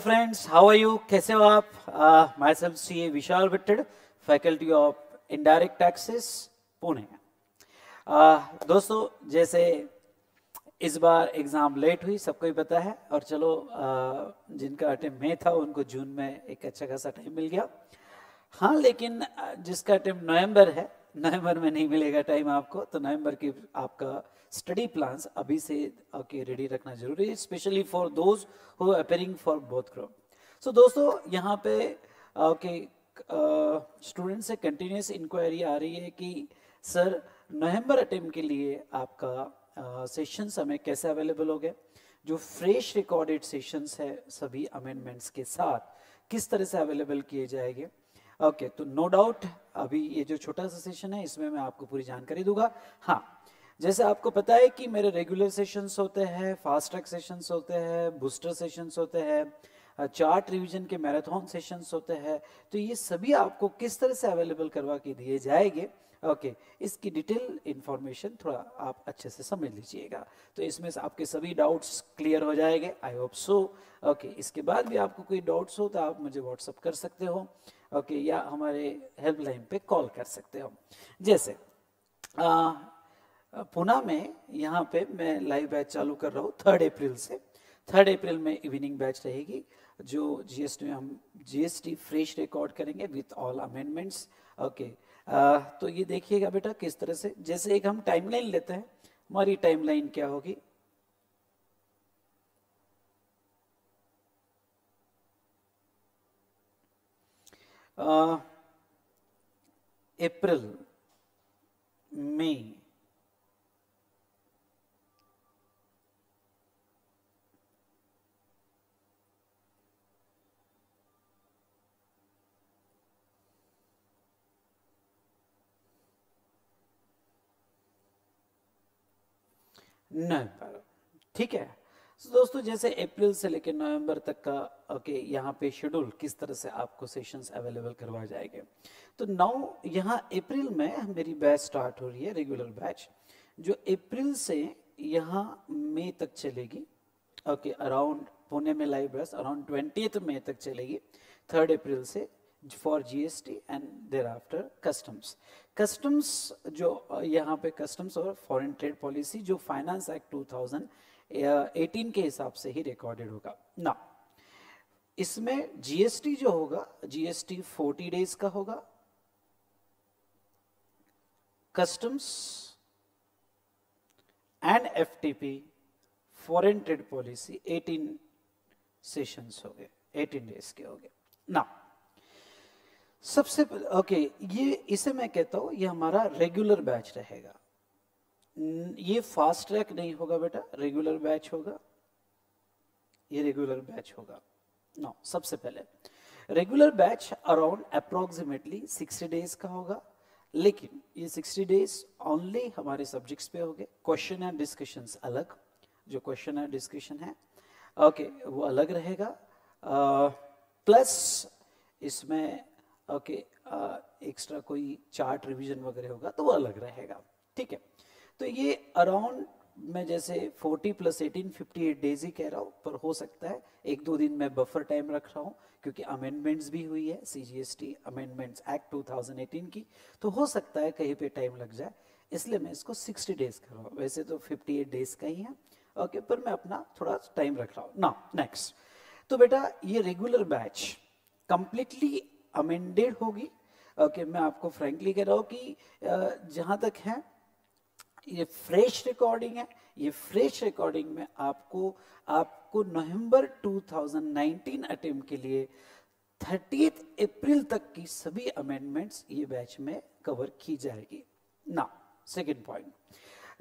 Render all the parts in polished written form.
Friends, how are you? कैसे हो आप? Myself C Vishal Vitthad, faculty of indirect taxes, Pune. दोस्तों, जैसे इस बार एग्ज़ाम लेट हुई, सबको ही पता है। और चलो, जिनका अटेम्प्ट मई था उनको जून में एक अच्छा खासा टाइम मिल गया। हाँ, लेकिन जिसका अटेम्प्ट नवंबर है, नवंबर में नहीं मिलेगा टाइम आपको, तो नवंबर की आपका स्टडी प्लान्स अभी से ओके रेडी रखना जरूरी है, specially for those who appearing for both group. So दोस्तों, यहाँ पे ओके स्टूडेंट से कंटिन्यूस इंक्वायरी आ रही है कि सर, नवंबर अटेम्प्ट के लिए आपका सेशंस हमें कैसे अवेलेबल हो गए, जो फ्रेश रिकॉर्डेड सेशंस है सभी अमेंडमेंट्स के साथ किस तरह से अवेलेबल किए जाएंगे। ओके, तो नो डाउट अभी ये जो छोटा सा सेशन है इसमें मैं आपको पूरी जानकारी दूंगा। हाँ, जैसे आपको पता है कि मेरे रेगुलर सेशंस होते हैं, फास्ट ट्रैक सेशंस होते हैं, बूस्टर सेशंस होते हैं, चार्ट रिवीजन के मैराथन सेशंस होते हैं। तो ये सभी आपको किस तरह से अवेलेबल करवा के दिए जाएंगे, ओके, इसकी डिटेल इंफॉर्मेशन थोड़ा आप अच्छे से समझ लीजिएगा, तो इसमें से आपके सभी डाउट्स क्लियर हो जाएंगे, आई होप सो। ओके, इसके बाद भी आपको कोई डाउट्स हो तो आप मुझे व्हाट्सअप कर सकते हो, ओके, या हमारे हेल्पलाइन पे कॉल कर सकते हो। जैसे पुणे में यहाँ पे मैं लाइव बैच चालू कर रहा हूँ 3 अप्रैल से। 3 अप्रैल में इवनिंग बैच रहेगी, जो जीएसटी में हम जीएसटी फ्रेश रिकॉर्ड करेंगे विथ ऑल अमेंडमेंट्स। ओके, तो ये देखिएगा बेटा किस तरह से, जैसे एक हम टाइमलाइन लेते हैं, हमारी टाइमलाइन क्या होगी। अप्रैल, मई, नवंबर, ठीक है। तो दोस्तों, जैसे अप्रैल से लेकर नवंबर तक का ओके यहाँ पे शेड्यूल किस तरह से आपको सेशंस अवेलेबल करवाए जाएंगे। तो नाउ यहाँ अप्रैल में मेरी बैच स्टार्ट हो रही है, रेगुलर बैच, जो अप्रैल से यहाँ मई तक चलेगी। ओके, अराउंड पुणे में लाइव बैच अराउंड 20 मई तक चलेगी, 3 अप्रैल से, for GST and thereafter customs. Customs जो यहाँ पे कस्टम्स और फॉरेन ट्रेड पॉलिसी जो फाइनेंस एक्ट 2018 के हिसाब से ही रिकॉर्डेड होगा ना। इसमें जीएसटी जो होगा, जीएसटी 40 डेज का होगा, customs and FTP foreign trade policy 18 sessions हो गए, 18 डेज के हो गए ना। सबसे ओके, ये इसे मैं कहता हूं ये हमारा रेगुलर बैच रहेगा, ये फास्ट ट्रैक नहीं होगा बेटा, रेगुलर बैच होगा, ये रेगुलर बैच होगा ना। सबसे पहले regular batch around approximately 60 days का होगा, लेकिन ये 60 डेज ओनली हमारे सब्जेक्ट्स पे होंगे। क्वेश्चन एंड डिस्कशंस अलग, जो क्वेश्चन एंड डिस्कशन है ओके वो अलग रहेगा, प्लस इसमें ओके एक्स्ट्रा कोई चार्ट रिवीजन वगैरह होगा तो वो अलग रहेगा, ठीक है। तो ये अराउंड मैं जैसे 40 + 18 58 डेज ही कह रहा हूँ, पर हो सकता है 1-2 दिन मैं बफर टाइम रख रहा हूँ, क्योंकि अमेंडमेंट्स भी हुई है सीजीएसटी अमेंडमेंट्स एक्ट 2018 की, तो हो सकता है कहीं पे टाइम लग जाए, इसलिए मैं इसको 60 डेज कर रहा हूँ। वैसे तो 58 डेज का ही है, ओके, पर मैं अपना थोड़ा टाइम रख रहा हूँ ना। नेक्स्ट, तो बेटा ये रेगुलर बैच कंप्लीटली अमेंडेड होगी। ओके, मैं आपको फ्रैंकली कह रहा हूँ कि जहाँ तक है ये फ्रेश रिकॉर्डिंग है, ये फ्रेश रिकॉर्डिंग में आपको नवंबर 2019 अटेम्प्ट के लिए 30 अप्रैल तक की सभी अमेंडमेंट्स ये बैच में कवर की जाएगी ना। सेकेंड पॉइंट,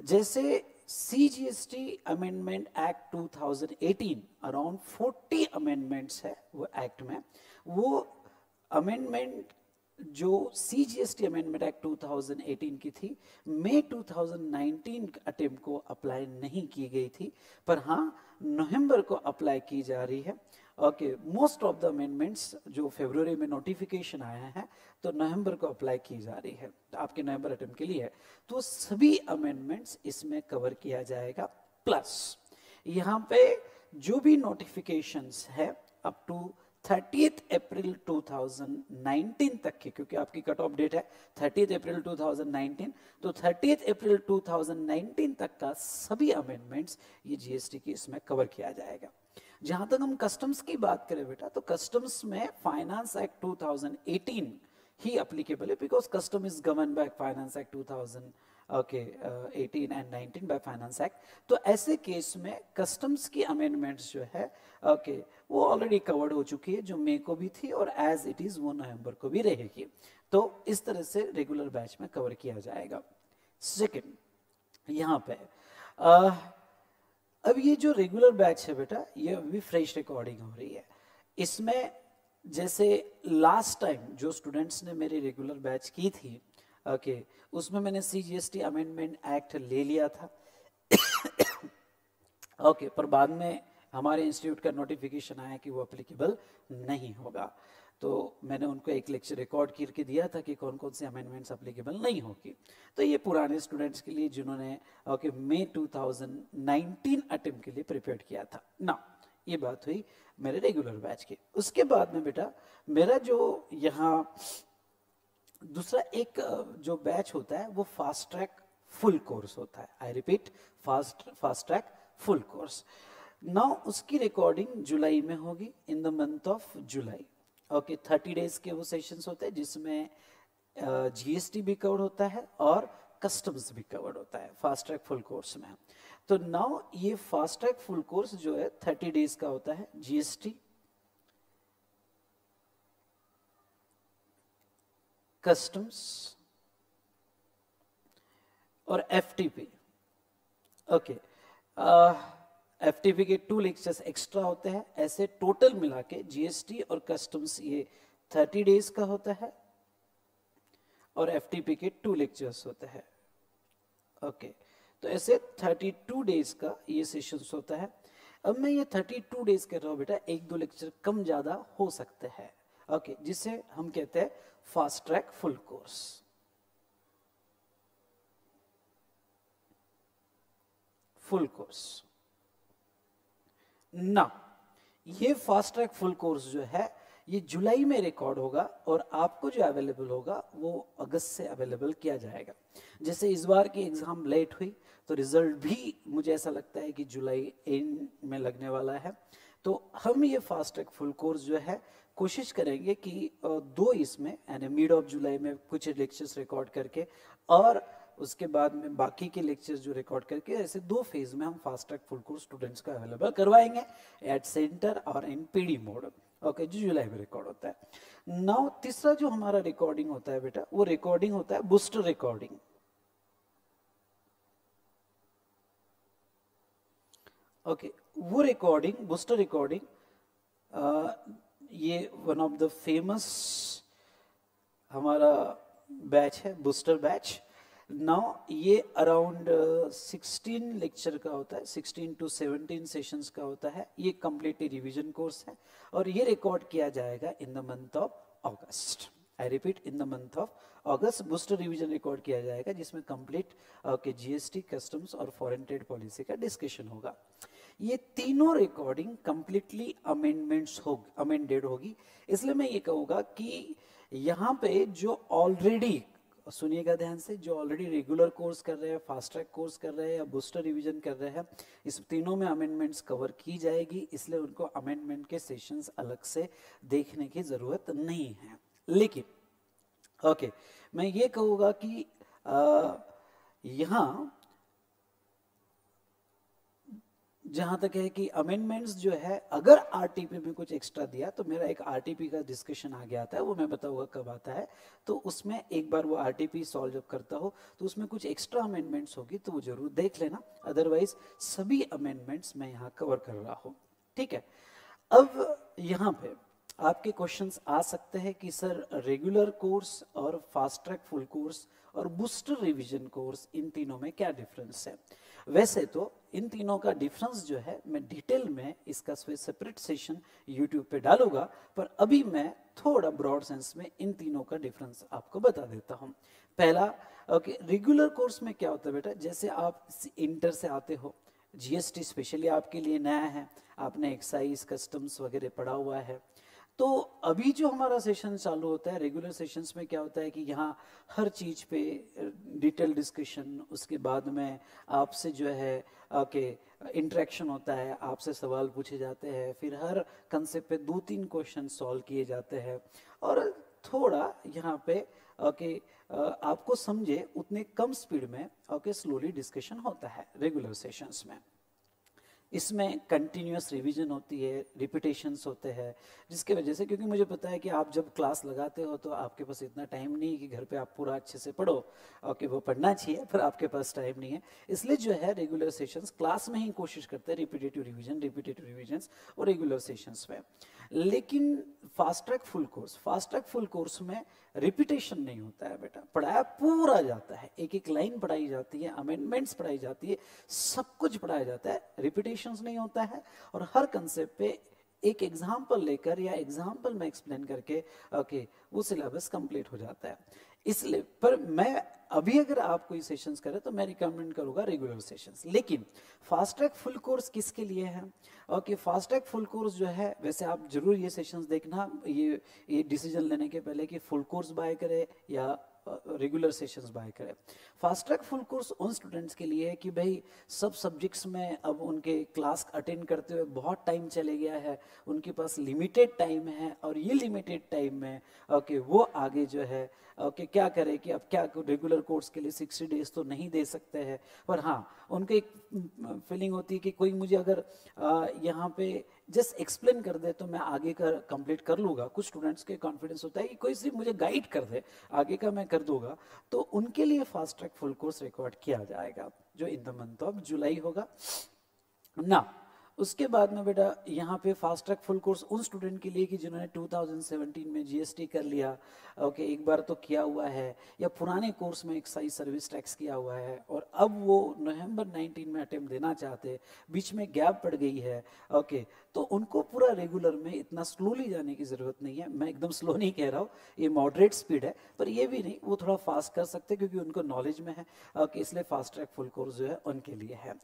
जैसे CGST amendment act 2018 around 40 amendments है वो एक्ट में, वो अमेंडमेंट जो सीजीएसटी अमेंडमेंट एक्ट 2018 की थी, मई 2019 अटेम्प्ट को अप्लाई नहीं की गई थी, पर हाँ नवंबर को अप्लाई की जा रही है। Okay, most of the amendments जो फरवरी में नोटिफिकेशन आया है तो नवंबर को अप्लाई की जा रही है, तो आपके नवंबर अटेम्प्ट के लिए है, तो सभी अमेंडमेंट्स इसमें कवर किया जाएगा। प्लस यहाँ पे जो भी नोटिफिकेशंस है अप टू 30 अप्रैल 2019 तक के, क्योंकि आपकी कट ऑफ डेट है 30 अप्रैल 2019, तो 30 अप्रैल 2019 तक का सभी अमेंडमेंट्स ये जीएसटी की इसमें कवर किया जाएगा। जहां तक हम कस्टम्स की बात करें बेटा, तो कस्टम्स में फाइनेंस एक्ट 2018 ही अप्लीकेबल है, because custom is govern by finance act 18 and 19 by finance act. तो ऐसे केस में कस्टम्स की अमेंडमेंट्स जो है वो ऑलरेडी कवर्ड हो चुकी है, जो मई को भी थी और एज इट इज वो नवंबर को भी रहेगी। तो इस तरह से रेगुलर बैच में कवर किया जाएगा। सेकेंड, यहाँ पे अब ये जो रेगुलर बैच है बेटा, ये अभी फ्रेश रिकॉर्डिंग हो रही है। इसमें जैसे लास्ट टाइम जो स्टूडेंट्स ने मेरी रेगुलर बैच की थी, उसमें मैंने सीजीएसटी अमेंडमेंट एक्ट ले लिया था। पर बाद में हमारे इंस्टीट्यूट का नोटिफिकेशन आया कि वो अप्लीकेबल नहीं होगा, तो मैंने उनको एक लेक्चर रिकॉर्ड करके दिया था कि कौन कौन से अमेंडमेंट्स अप्लीकेबल नहीं होगी। तो ये पुराने स्टूडेंट्स के लिए जिन्होंने मई 2019 अटेम्प्ट के लिए प्रिपेयर किया था ना। ये बात हुई मेरे रेगुलर बैच की। उसके बाद में बेटा मेरा जो यहाँ दूसरा एक जो बैच होता है वो फास्ट ट्रैक फुल कोर्स होता है। I repeat, fast track full course. Now उसकी रिकॉर्डिंग जुलाई में होगी, in the month of July. 30 days के वो सेशंस होते हैं जिसमें जीएसटी भी कवर होता है और कस्टम्स भी कवर होता है फास्ट ट्रैक फुल कोर्स में। तो नाउ ये फास्ट ट्रैक फुल कोर्स जो है 30 डेज का होता है। जीएसटी, कस्टम्स और एफटीपी। एफटीपी के 2 लेक्चर्स एक्स्ट्रा होते हैं। ऐसे टोटल मिला के जीएसटी और कस्टम्स ये 30 डेज का होता है और एफटीपी के 2 लेक्चर्स होते हैं। तो ऐसे 32 डेज का ये सेशंस होता है। अब मैं ये 32 डेज कर रहा हूँ बेटा, 1-2 लेक्चर कम ज्यादा हो सकते हैं, जिसे हम कहते हैं fast track full course. Full course ना, ये फास्ट ट्रैक फुल कोर्स जो है ये जुलाई में रिकॉर्ड होगा और आपको जो अवेलेबल होगा वो अगस्त से अवेलेबल किया जाएगा। जैसे इस बार की एग्जाम लेट हुई तो रिजल्ट भी मुझे ऐसा लगता है कि जुलाई एंड में लगने वाला है। तो हम ये फास्ट ट्रैक फुल कोर्स जो है कोशिश करेंगे कि 2 इसमें यानी मिड ऑफ जुलाई में कुछ लेक्चर्स रिकॉर्ड करके और उसके बाद में बाकी के लेक्चर्स जो रिकॉर्ड करके, ऐसे 2 फेज में हम fast track full course students को अवेलेबल करवाएंगे एट सेंटर और इन पीडी मोड। जो जुलाई में रिकॉर्ड होता है। नाउ तीसरा जो हमारा रिकॉर्डिंग होता है बेटा, वो रिकॉर्डिंग होता है बूस्टर रिकॉर्डिंग। वो रिकॉर्डिंग, बूस्टर रिकॉर्डिंग, ये वन ऑफ द फेमस हमारा बैच है, बूस्टर बैच। नाउ ये अराउंड 16 लेक्चर का होता है, 16 to 17 सेशंस का होता है। ये कंप्लीटली रिवीजन कोर्स है और ये रिकॉर्ड किया जाएगा in the month of August. I repeat, in the month of August booster revision record किया जाएगा, जिसमें कंप्लीट जीएसटी, कस्टम्स और फॉरेन ट्रेड पॉलिसी का डिस्कशन होगा। ये तीनों रिकॉर्डिंग कंप्लीटली अमेंडेड होगी। इसलिए मैं ये कहूँगा कि यहाँ पे जो ऑलरेडी, सुनिएगा ध्यान से, जो ऑलरेडी रेगुलर कोर्स कर रहे हैं, फास्ट ट्रैक कोर्स कर रहे हैं या बूस्टर रिवीजन कर रहे हैं, इस तीनों में अमेंडमेंट्स कवर की जाएगी, इसलिए उनको अमेंडमेंट के सेशंस अलग से देखने की जरूरत नहीं है। लेकिन मैं ये कहूँगा कि यहाँ जहां तक है कि अमेंडमेंट्स जो है, अगर आरटीपी में कुछ एक्स्ट्रा दिया तो मेरा एक आरटीपी का डिस्कशन आगे आता है, वो मैं बताऊंगा कब आता है। तो उसमें एक बार वो आरटीपी सॉल्व जब करता हो तो उसमें कुछ एक्स्ट्रा अमेंडमेंट्स होगी तो वो जरूर देख लेना। अदरवाइज सभी अमेंडमेंट्स मैं यहाँ कवर कर रहा हूँ, ठीक है। अब यहाँ पे आपके क्वेश्चंस आ सकते हैं कि सर रेगुलर कोर्स और फास्ट ट्रैक फुल कोर्स और बूस्टर रिवीजन कोर्स, इन तीनों में क्या डिफरेंस है। वैसे तो इन तीनों का डिफरेंस जो है मैं डिटेल में इसका सेपरेट सेशन यूट्यूब पे डालूंगा, पर अभी मैं थोड़ा ब्रॉड सेंस में इन तीनों का डिफरेंस आपको बता देता हूँ। पहला, रेगुलर कोर्स में क्या होता है बेटा, जैसे आप इंटर से आते हो, जीएसटी स्पेशली आपके लिए नया है, आपने एक्साइज कस्टम्स वगैरह पढ़ा हुआ है। तो अभी जो हमारा सेशन चालू होता है, रेगुलर सेशंस में क्या होता है कि यहाँ हर चीज़ पे डिटेल डिस्कशन, उसके बाद में आपसे जो है ओके इंटरेक्शन होता है, आपसे सवाल पूछे जाते हैं, फिर हर कंसेप्ट पे 2-3 क्वेश्चन सॉल्व किए जाते हैं, और थोड़ा यहाँ पे ओके आपको समझे उतने कम स्पीड में ओके स्लोली डिस्कशन होता है रेगुलर सेशंस में। इसमें कंटिन्यूस रिवीजन होती है, रिपीटेशंस होते हैं, जिसके वजह से, क्योंकि मुझे पता है कि आप जब क्लास लगाते हो तो आपके पास इतना टाइम नहीं है कि घर पे आप पूरा अच्छे से पढ़ो, ओके वो पढ़ना चाहिए पर आपके पास टाइम नहीं है, इसलिए जो है रेगुलर सेशंस क्लास में ही कोशिश करते हैं रिपीटेटिव रिविजन्स और रेगुलर सेशंस में। लेकिन फास्ट ट्रैक फुल कोर्स में रिपीटेशन नहीं होता है बेटा, पढ़ाया पूरा जाता है, एक एक लाइन पढ़ाई जाती है, अमेंडमेंट्स पढ़ाई जाती है, सब कुछ पढ़ाया जाता है, रिपीटेशंस नहीं होता है, और हर कंसेप्ट पे एक एग्जाम्पल लेकर या एग्जाम्पल में एक्सप्लेन करके ओके वो सिलेबस कंप्लीट हो जाता है। इसलिए पर मैं अभी अगर आप कोई सेशंस करें तो मैं रिकमेंड करूंगा रेगुलर सेशंस। लेकिन फास्ट ट्रैक फुल कोर्स किसके लिए है? Okay fast track full course जो है, वैसे आप जरूर ये सेशंस देखना, ये डिसीजन लेने के पहले कि फुल कोर्स बाय करें या रेगुलर सेशंस बाय करें। फास्ट ट्रैक फुल कोर्स उन स्टूडेंट्स के लिए है कि भाई सब सब्जेक्ट्स में अब उनके क्लास अटेंड करते हुए बहुत टाइम चले गया है, उनके पास लिमिटेड टाइम है, और ये लिमिटेड टाइम में ओके वो आगे जो है ओके क्या करे कि अब क्या रेगुलर कोर्स के लिए 60 डेज तो नहीं दे सकते हैं, पर हाँ उनके एक फीलिंग होती है कि कोई मुझे अगर यहाँ पे जस्ट एक्सप्लेन कर दे तो मैं आगे का कंप्लीट कर लूँगा। कुछ स्टूडेंट्स के कॉन्फिडेंस होता है कि कोई सिर्फ मुझे गाइड कर दे, आगे का मैं कर दूंगा, तो उनके लिए fast track full course record किया जाएगा जो in the month of July होगा ना। उसके बाद में बेटा यहाँ पे फास्ट ट्रैक फुल कोर्स उन स्टूडेंट के लिए कि जिन्होंने 2017 में जीएसटी कर लिया, ओके एक बार तो किया हुआ है, या पुराने कोर्स में एक्साइज सर्विस टैक्स किया हुआ है और अब वो नवंबर 19 में अटेम्प्ट देना चाहते हैं, बीच में गैप पड़ गई है, ओके तो उनको पूरा रेगुलर में इतना स्लोली जाने की ज़रूरत नहीं है। मैं एकदम स्लो नहीं कह रहा हूँ, ये मॉडरेट स्पीड है, पर ये भी नहीं, वो थोड़ा फास्ट कर सकते क्योंकि उनको नॉलेज में है, ओके इसलिए फास्ट ट्रैक फुल कोर्स जो है उनके लिए है।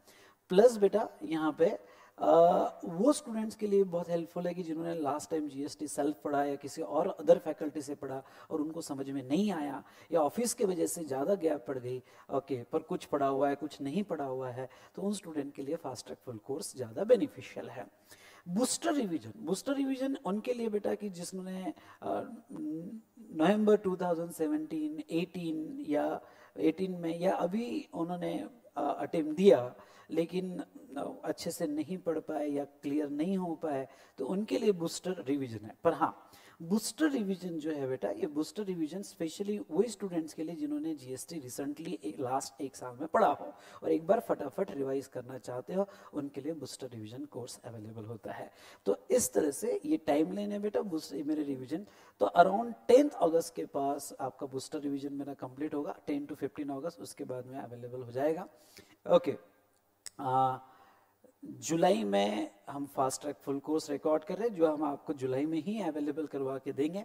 प्लस बेटा यहाँ पे वो स्टूडेंट्स के लिए बहुत हेल्पफुल है कि जिन्होंने लास्ट टाइम जीएसटी सेल्फ पढ़ा या किसी और अदर फैकल्टी से पढ़ा और उनको समझ में नहीं आया, या ऑफिस के वजह से ज़्यादा गैप पड़ गई, ओके पर कुछ पढ़ा हुआ है कुछ नहीं पढ़ा हुआ है, तो उन स्टूडेंट के लिए फास्ट ट्रैक फुल कोर्स ज़्यादा बेनिफिशियल है। बूस्टर रिवीजन उनके लिए बेटा कि जिसने नवंबर 2017, 18 या 18 में या अभी उन्होंने अटेम्प्ट दिया लेकिन अच्छे से नहीं पढ़ पाए या क्लियर नहीं हो पाए, तो उनके लिए बूस्टर रिवीजन है। पर हाँ बूस्टर रिवीजन जो है बेटा, ये बूस्टर रिवीजन स्पेशली वही स्टूडेंट्स के लिए जिन्होंने जीएसटी रिसेंटली लास्ट एक साल में पढ़ा हो और एक बार फटाफट रिवाइज करना चाहते हो, उनके लिए बूस्टर रिवीजन कोर्स अवेलेबल होता है। तो इस तरह से ये टाइम लाइन है बेटा बूस्टर मेरे रिवीजन। तो अराउंड 10 अगस्त के पास आपका बूस्टर रिवीजन मेरा कंप्लीट होगा, 10 to 15 अगस्त, उसके बाद में अवेलेबल हो जाएगा। ओके जुलाई में हम fast track full course record कर रहे हैं जो हम आपको जुलाई में ही अवेलेबल करवा के देंगे,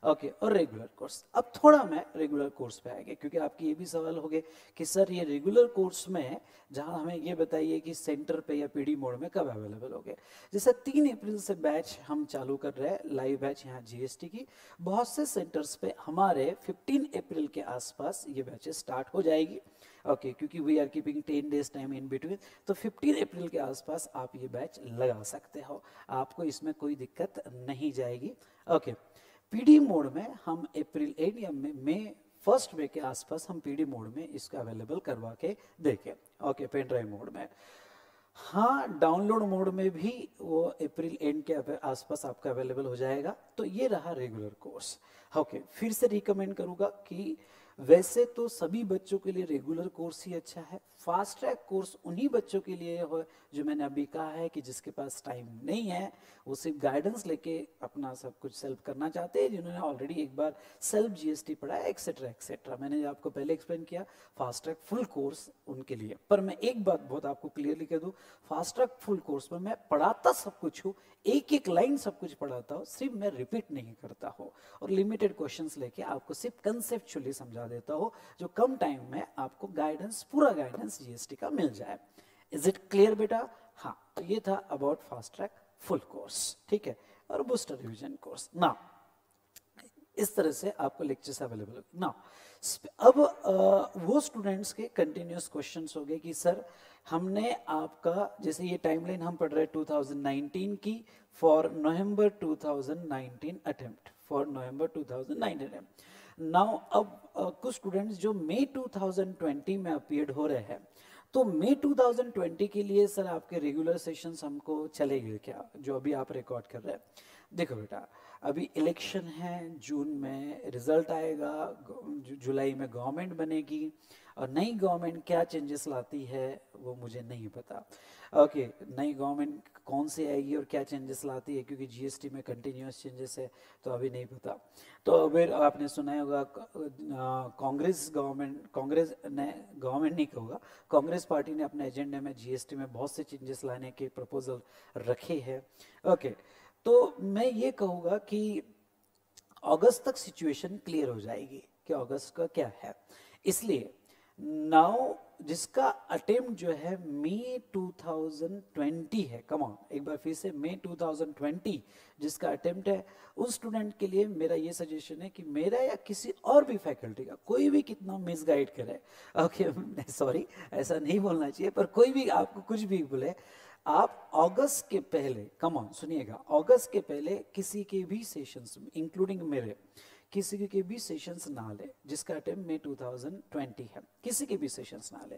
ओके और रेगुलर कोर्स। अब थोड़ा मैं रेगुलर कोर्स पे आएंगे क्योंकि आपके ये भी सवाल हो गए कि सर ये रेगुलर कोर्स में जहां हमें ये बताइए कि सेंटर पे या पीडी मोड में कब अवेलेबल हो गए। जैसे 3 अप्रैल से बैच हम चालू कर रहे हैं, लाइव बैच यहाँ जीएसटी की बहुत से सेंटर्स पे हमारे 15 अप्रैल के आसपास ये बैचेस स्टार्ट हो जाएगी, ओके क्योंकि we are keeping 10 days time in between, तो 15 अप्रैल के आसपास आप ये बैच लगा सकते हो, आपको इसमें कोई दिक्कत नहीं जाएगी। ओके पीडी मोड में हम अप्रैल एंड या मई फर्स्ट वे के आसपास हम पीडी मोड में इसको अवेलेबल करवा के देखें, ओके पेन ड्राइव मोड में। हाँ डाउनलोड मोड में भी वो अप्रैल एंड के आसपास आपका अवेलेबल हो जाएगा। तो ये रहा रेगुलर कोर्स। ओके फिर से रिकमेंड करूँगा कि वैसे तो सभी बच्चों के लिए रेगुलर कोर्स ही अच्छा है, फास्ट ट्रैक कोर्स उन्हीं बच्चों के लिए हो जो मैंने अभी कहा है कि जिसके पास टाइम नहीं है, वो सिर्फ गाइडेंस लेके अपना सब कुछ सेल्फ करना चाहते हैं, जिन्होंने ऑलरेडी एक बार सेल्फ जीएसटी पढ़ा है एक्सेट्रा एक्सेट्रा। मैंने आपको पहले एक्सप्लेन किया फास्ट ट्रैक फुल कोर्स उनके लिए। पर मैं एक बात बहुत आपको क्लियरली कह दूं, फास्ट ट्रैक फुल कोर्स में मैं पढ़ाता सब कुछ हूँ, एक एक लाइन सब कुछ पढ़ाता हूँ, सिर्फ मैं रिपीट नहीं करता हूँ और लिमिटेड क्वेश्चंस लेके आपको सिर्फ कंसेप्चुअली समझा देता हूँ जो कम टाइम में आपको गाइडेंस पूरा गाइडेंस जीएसटी का मिल जाए। इज इट क्लियर बेटा? हाँ, तो ये था about fast track full course, ठीक है, और बूस्टर रिवीजन कोर्स ना। इस तरह से आपको लेक्चर्स अवेलेबल ना। अब वो स्टूडेंट्स के कंटिन्यूस क्वेश्चंस हो गए कि सर हमने आपका, जैसे ये टाइमलाइन हम पढ़ रहे हैं 2019 की, for November 2019 attempt, for November 2019 attempt. Now अब कुछ स्टूडेंट्स जो मई 2020 में अपीयर्ड हो रहे हैं, तो मई 2020 के लिए सर आपके रेगुलर सेशंस हमको चलेंगे क्या, जो अभी आप रिकॉर्ड कर रहे हैं? देखो बेटा, अभी इलेक्शन है, जून में रिजल्ट आएगा, जुलाई में गवर्नमेंट बनेगी, और नई गवर्नमेंट क्या चेंजेस लाती है वो मुझे नहीं पता। ओके, नई गवर्नमेंट कौन सी आएगी और क्या चेंजेस लाती है, क्योंकि जीएसटी में कंटिन्यूस चेंजेस है, तो अभी नहीं पता। तो अभी आपने सुना होगा कांग्रेस ने गवर्नमेंट नहीं कहूँगा, कांग्रेस पार्टी ने अपने एजेंडे में जीएसटी में बहुत से चेंजेस लाने के प्रपोजल रखे हैं। ओके, तो मैं ये कहूँगा कि अगस्त तक सिचुएशन क्लियर हो जाएगी कि अगस्त का क्या है। इसलिए नाउ जिसका अटेम्प्ट जो है मई 2020 है, कम ऑन एक बार फिर से, मई 2020 जिसका अटेम्प्ट है, उस स्टूडेंट के लिए मेरा ये सजेशन है कि मेरा या किसी और भी फैकल्टी का कोई भी कितना मिसगाइड करे, ओके सॉरी ऐसा नहीं बोलना चाहिए, पर कोई भी आपको कुछ भी बोले, आप अगस्त के पहले, कम ऑन सुनिएगा, अगस्त के पहले किसी के भी सेशंस में, इंक्लूडिंग मेरे, किसी के भी सेशंस ना ले जिसका अटेम्प्ट मई 2020 है, किसी के भी सेशंस ना ले।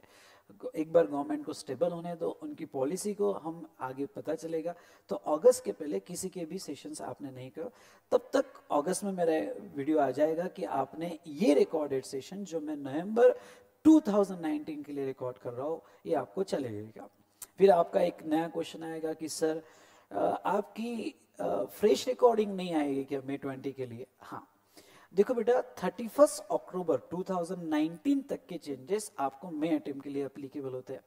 एक बार गवर्नमेंट को स्टेबल होने दो, उनकी पॉलिसी को हम आगे पता चलेगा, तो अगस्त के पहले किसी के भी सेशंस आपने नहीं करो। तब तक अगस्त में मेरा वीडियो आ जाएगा कि आपने ये रिकॉर्डेड सेशन जो मैं नवंबर 2019 के लिए रिकॉर्ड कर रहा हूँ, ये आपको चलेगा। फिर आपका एक नया क्वेश्चन आएगा कि सर आपकी फ्रेश रिकॉर्डिंग नहीं आएगी क्या मई 20 के लिए? हाँ, देखो बेटा, 31 अक्टूबर 2019 तक के चेंजेस आपको मई अटेम्प्ट के लिए एप्लीकेबल होते हैं।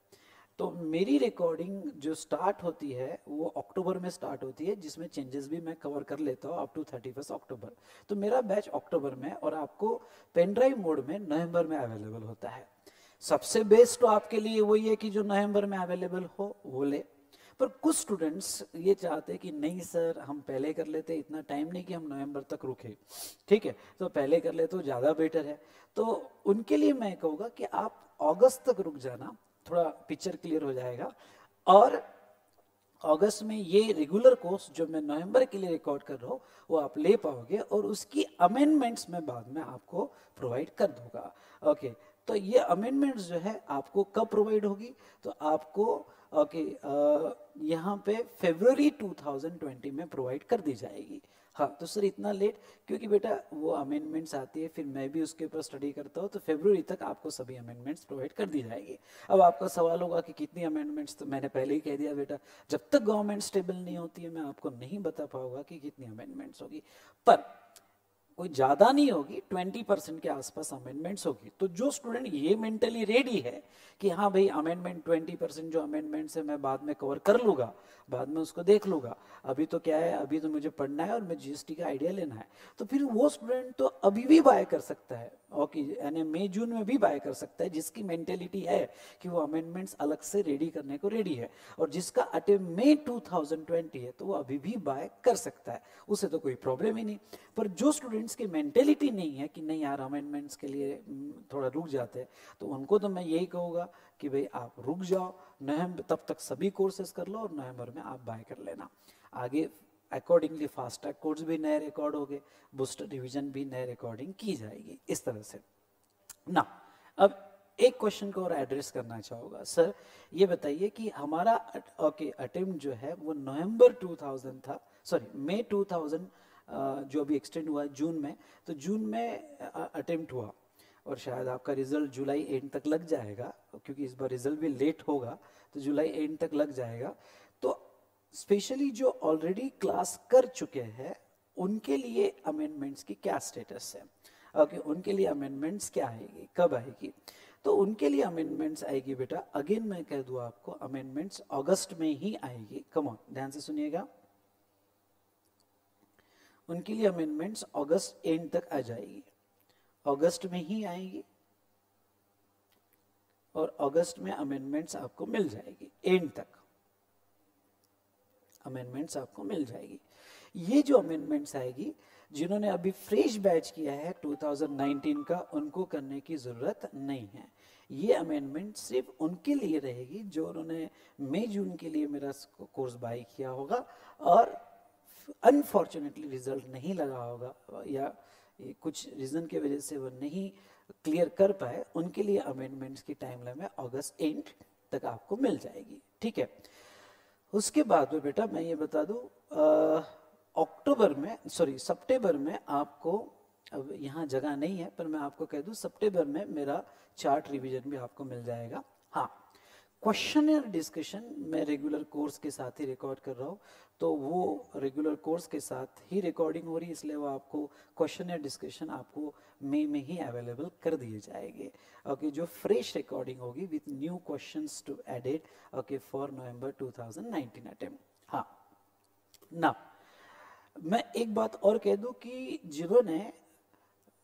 तो मेरी रिकॉर्डिंग जो स्टार्ट होती है वो अक्टूबर में स्टार्ट होती है, जिसमें चेंजेस भी मैं कवर कर लेता हूँ अप टू 31 अक्टूबर। तो मेरा बैच अक्टूबर में, और आपको पेन ड्राइव मोड में नवंबर में अवेलेबल होता है। सबसे बेस्ट तो आपके लिए वही है कि जो नवंबर में अवेलेबल हो वो ले, पर कुछ स्टूडेंट्स ये चाहते हैं कि नहीं सर हम पहले कर लेते, इतना टाइम नहीं कि हम नवंबर तक रुके, ठीक है, तो पहले कर ले तो ज़्यादा बेटर है। तो उनके लिए मैं कहूँगा कि आप अगस्त तक रुक जाना, थोड़ा पिक्चर क्लियर हो जाएगा, और अगस्त में ये रेगुलर कोर्स जो मैं नवंबर के लिए रिकॉर्ड कर रहा हूँ वो आप ले पाओगे, और उसकी अमेंडमेंट्स मैं बाद में आपको प्रोवाइड कर दूंगा। ओके, तो ये अमेंडमेंट्स जो है आपको कब प्रोवाइड होगी? तो आपको यहाँ पे फरवरी 2020 में प्रोवाइड कर दी जाएगी। हाँ, तो सर इतना लेट क्योंकि बेटा वो अमेंडमेंट्स आती है, फिर मैं भी उसके ऊपर स्टडी करता हूँ, तो फरवरी तक आपको सभी अमेंडमेंट्स प्रोवाइड कर दी जाएगी। अब आपका सवाल होगा कि कितनी अमेंडमेंट्स, तो मैंने पहले ही कह दिया बेटा, जब तक गवर्नमेंट स्टेबल नहीं होती है मैं आपको नहीं बता पाऊंगा कि कितनी अमेंडमेंट्स होगी, पर कोई ज़्यादा नहीं होगी, 20% के आसपास अमेंडमेंट्स होगी। तो जो स्टूडेंट ये मेंटली रेडी है कि हाँ भाई अमेंडमेंट 20% जो अमेंडमेंट्स है मैं बाद में कवर कर लूँगा, बाद में उसको देख लूँगा, अभी तो क्या है, अभी तो मुझे पढ़ना है और मैं जीएसटी का आइडिया लेना है, तो फिर वो स्टूडेंट तो अभी भी बाय कर सकता है, ओके, यानी मई जून में भी बाय कर सकता है, जिसकी मेंटेलिटी है कि वो अमेंडमेंट्स अलग से रेडी करने को रेडी है, और जिसका अटेम्प्ट मई 2020 है तो वो अभी भी बाय कर सकता है, उसे तो कोई प्रॉब्लम ही नहीं। पर जो स्टूडेंट्स की मेंटेलिटी नहीं है कि नहीं यार अमेंडमेंट्स के लिए थोड़ा रुक जाते हैं, तो उनको तो मैं यही कहूँगा कि भाई आप रुक जाओ, नवंबर तब तक सभी कोर्सेज कर लो और नवंबर में आप बाय कर लेना। आगे अकॉर्डिंगली फास्ट ट्रैक कोर्स भी नए रिकॉर्ड हो गए, बूस्टर डिवीजन भी नए रिकॉर्डिंग की जाएगी, इस तरह से ना। अब एक क्वेश्चन को और एड्रेस करना चाहूँगा, सर ये बताइए कि हमारा अटेम्प्ट जो है वो नवंबर 2000 था, सॉरी मई 2000 जो अभी एक्सटेंड हुआ जून में, तो जून में अटेम्प्ट हुआ, और शायद आपका रिजल्ट जुलाई एंड तक लग जाएगा, क्योंकि इस बार रिजल्ट भी लेट होगा, तो जुलाई एंड तक लग जाएगा। तो स्पेशली जो ऑलरेडी क्लास कर चुके हैं उनके लिए अमेंडमेंट्स की क्या स्टेटस है? ओके, उनके लिए अमेंडमेंट्स क्या आएगी, कब आएगी? तो उनके लिए अमेंडमेंट्स आएगी बेटा, अगेन मैं कह दूँ आपको, अमेंडमेंट्स अगस्त में ही आएगी। कम ऑन, ध्यान से सुनिएगा, उनके लिए अमेंडमेंट्स अगस्त एंड तक आ जाएगी, अगस्त में ही आएगी। और अगस्त में अमेंडमेंट्स आपको मिल जाएगी, एंड तक अमेंडमेंट्स आपको मिल जाएगी। ये जो अमेंडमेंट्स आएगी, जिन्होंने अभी फ्रेश बैच किया है 2019 का, उनको करने की ज़रूरत नहीं है। ये अमेंडमेंट सिर्फ उनके लिए रहेगी जो उन्होंने मई जून के लिए मेरा कोर्स बाय किया होगा और अनफॉर्चुनेटली रिजल्ट नहीं लगा होगा या कुछ रीज़न की वजह से वो नहीं क्लियर कर पाए, उनके लिए अमेंडमेंट्स की टाइमलाइन में अगस्त एंड तक आपको मिल जाएगी। ठीक है, उसके बाद में बेटा मैं ये बता दूं, सितंबर में आपको, अब यहाँ जगह नहीं है पर मैं आपको कह दूं, सितंबर में मेरा चार्ट रिवीजन भी आपको मिल जाएगा। हाँ, क्वेश्चनर डिस्कशन मैं रेगुलर कोर्स के साथ ही रिकॉर्ड कर रहा हूँ, तो वो रेगुलर कोर्स के साथ ही रिकॉर्डिंग हो रही है, इसलिए वो आपको क्वेश्चनर डिस्कशन आपको मई में ही अवेलेबल कर दिए जाएंगे। ओके, जो फ्रेश रिकॉर्डिंग होगी with new questions to added, okay, for November 2019 attempt. हाँ ना, मैं एक बात और कह दूं कि जिन्होंने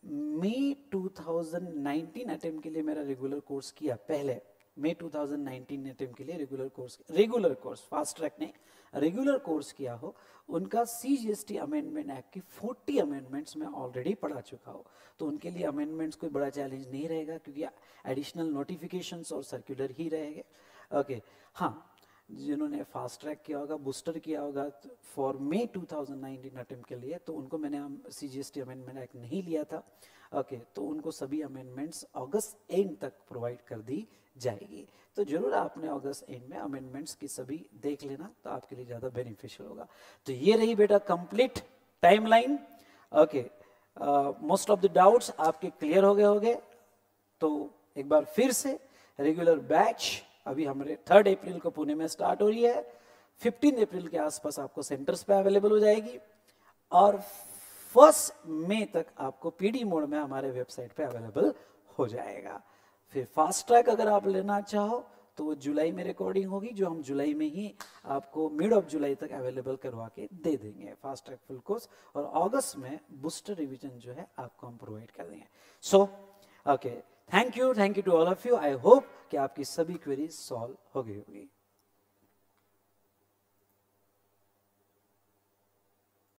मई 2019 अटेम्प्ट के लिए मेरा रेगुलर कोर्स किया, पहले मई 2019 अटेम्प्ट के लिए रेगुलर कोर्स फास्ट ट्रैक ने रेगुलर कोर्स किया हो, उनका CGST अमेंडमेंट एक्ट की 40 अमेंडमेंट्स मैं ऑलरेडी पढ़ा चुका हूँ, तो उनके लिए अमेंडमेंट्स कोई बड़ा चैलेंज नहीं रहेगा क्योंकि एडिशनल नोटिफिकेशंस और सर्कुलर ही रहेंगे। ओके, हाँ, जिन्होंने फास्ट ट्रैक किया होगा, बूस्टर किया होगा फॉर मई 2019 अटेम्प्ट के लिए, तो उनको मैंने CGST अमेंडमेंट एक्ट नहीं लिया था। ओके, तो उनको सभी अमेंडमेंट्स अगस्त एंड तक प्रोवाइड कर दी जाएगी। तो जरूर आपने अगस्त एंड में अमेंडमेंट्स की सभी देख लेना, तो आपके लिए ज़्यादा बेनिफिशियल होगा। तो ये रही बेटा complete timeline. Okay, most of the doubts आपके क्लियर हो गए होंगे। तो एक बार फिर से रेगुलर बैच अभी हमारे 3 अप्रैल को पुणे में स्टार्ट हो रही है, 15 अप्रैल के आसपास आपको सेंटर्स पे अवेलेबल हो जाएगी और 1 मई तक आपको PD मोड में हमारे वेबसाइट पे अवेलेबल हो जाएगा। फिर फास्ट ट्रैक अगर आप लेना चाहो तो वो जुलाई में रिकॉर्डिंग होगी, जो हम जुलाई में ही आपको मिड ऑफ जुलाई तक अवेलेबल करवा के दे देंगे फास्ट ट्रैक फुल कोर्स, और अगस्त में बूस्टर रिवीजन जो है आपको हम प्रोवाइड कर देंगे। So okay, thank you to all of you. I hope कि आपकी सभी क्वेरीज सॉल्व हो गई होगी।